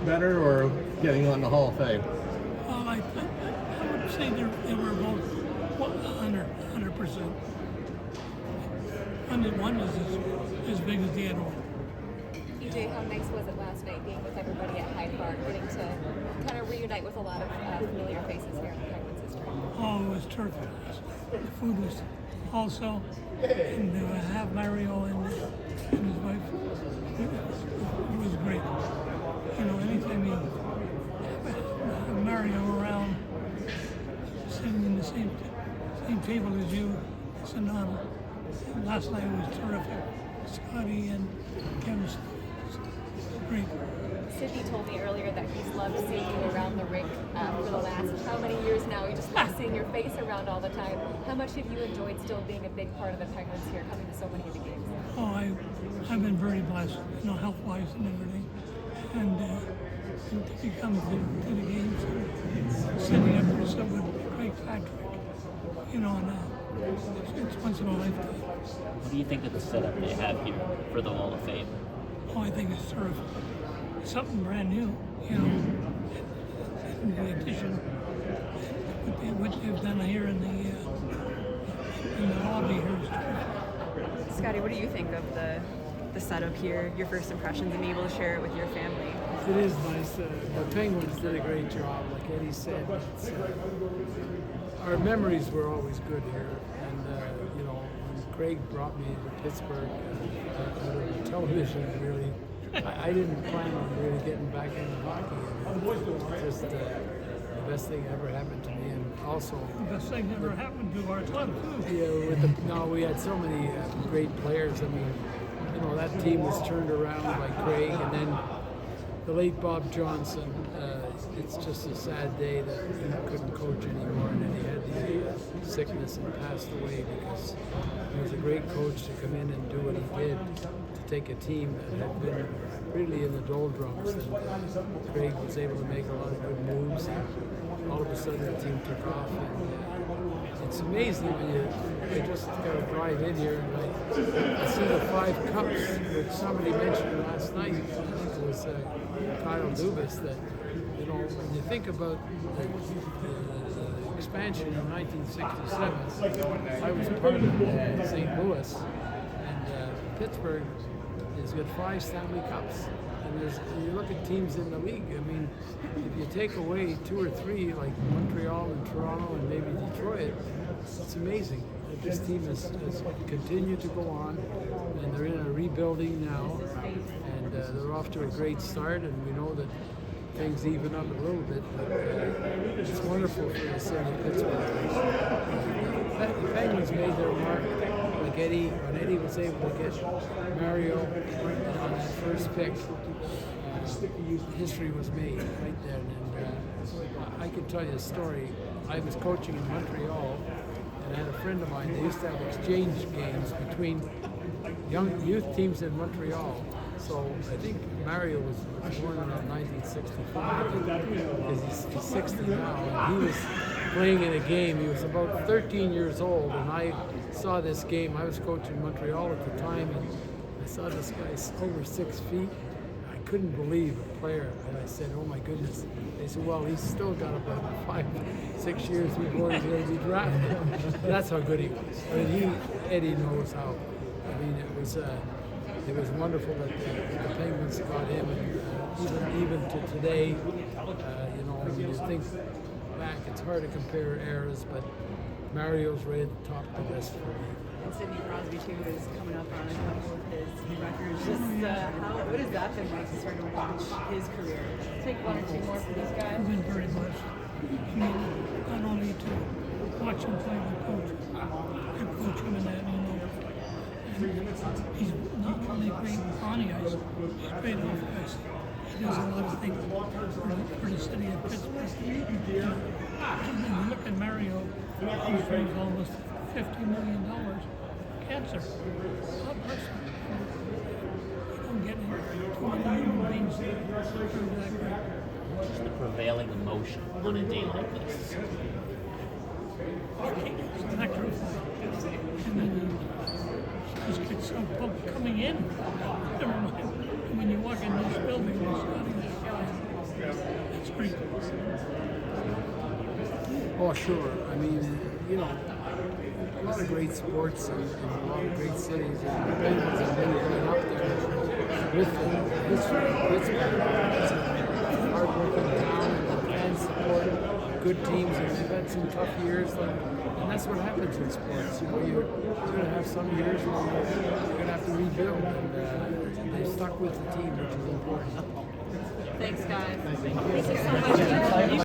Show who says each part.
Speaker 1: better or getting on the Hall of Fame?
Speaker 2: Well, I would say they were both 100%. One is as big as the other one.
Speaker 3: EJ, how nice was it last night being with everybody at Hyde Park, getting to kind of reunite with a lot of familiar faces here in the Penguins history?
Speaker 2: Oh, it was terrific. The food was also, and to have Mario and his wife, it was great. You know, anytime you have Mario around, sitting in the same table as you, it's an honor. Last night was terrific. Scotty and Kevin was great.
Speaker 3: Sidney told me earlier that he's loved seeing you around the rink for the last how many years now? He just loves seeing your face around all the time. How much have you enjoyed still being a big part of the Penguins here, coming to so many of the games?
Speaker 2: Oh, I've been very blessed, you know, health-wise and everything. And to come to the games, and sitting up for someone with Craig Patrick, you know, and it's once in a lifetime.
Speaker 4: What do you think of the setup they have here for the Hall of Fame?
Speaker 2: Oh, I think it's terrific. It's something brand new, you know. And the addition, what they've done here in the lobby here is terrific.
Speaker 5: Scotty, what do you think of the setup here, your first impressions, and being able to share it with your family?
Speaker 6: It is nice. The Penguins did a great job, like Eddie said. Our memories were always good here, and you know, when Craig brought me to Pittsburgh, out of the television, really, I didn't plan on really getting back into hockey. And just the best thing ever happened to me, and also
Speaker 2: The best thing that ever happened to our club, too.
Speaker 6: yeah, we had so many great players. I mean, you know, that team was turned around by Craig, and then the late Bob Johnston. It's just a sad day that he couldn't coach anymore, and then he had the sickness and passed away, because he was a great coach to come in and do what he did, to take a team that had been really in the doldrums, and Craig was able to make a lot of good moves, and all of a sudden the team took off. And it's amazing when you just got to drive in here and I see the 5 cups, which somebody mentioned last night. I think it was Kyle Dubas, that, you know, when you think about the expansion in 1967, I was part of St. Louis, and Pittsburgh has got 5 Stanley Cups. And you look at teams in the league, I mean, if you take away 2 or 3, like Montreal and Toronto and maybe Detroit, it's amazing. This team has continued to go on, and they're in a rebuilding now, and they're off to a great start, and we know that things even up a little bit, but it's wonderful for the city of Pittsburgh. The Penguins made their mark, like Eddie, when Eddie was able to get Mario on that first pick, history was made right then. And I could tell you a story. I was coaching in Montreal, and I had a friend of mine. They used to have exchange games between youth teams in Montreal. So I think Mario was born in 1965, because he's 60 now, and he was playing in a game. He was about 13 years old, and I saw this game. I was coaching Montreal at the time, and I saw this guy over 6 feet. I couldn't believe a player, and I said, "Oh my goodness!" They said, "Well, he's still got about 5-6 years before he's going to be drafted." That's how good he was. I mean, Eddie knows how. I mean, it was wonderful that the Penguins got him, and even to today, you know, when you think back, it's hard to compare eras, but Mario's right at the top of the list for me.
Speaker 5: And Sidney Crosby, too, is coming up on a couple of his records. Just what has that been like to sort of watch his career?
Speaker 3: Take 1 or 2 more for these guys.
Speaker 2: I've been very blessed. I mean, not only to watch him play, but coach him in that, you know. And he's not only great on the ice, he's great off the ice. He does a lot of things for the city of Pittsburgh. And when you look at Mario, he's raised almost $50 million cancer. God bless him. You don't get too many human beings that are that great.
Speaker 4: What's the prevailing emotion on a day like this?
Speaker 2: It's electrifying. And then you just get some pumped coming in. Never mind. And when you walk in this building, you're starting this guy. street.
Speaker 6: Oh, sure. I mean, you know, a lot of great sports and a lot of great cities, and the Penguins have really been up there with the history of Pittsburgh. It's a hard-working town, and the fans support good teams, and they've had some tough years, and that's what happens in sports. You know, you're going to have some years where you're going to have to rebuild, and they stuck with the team, which is important.
Speaker 5: Thanks, guys.
Speaker 3: Thank you so much.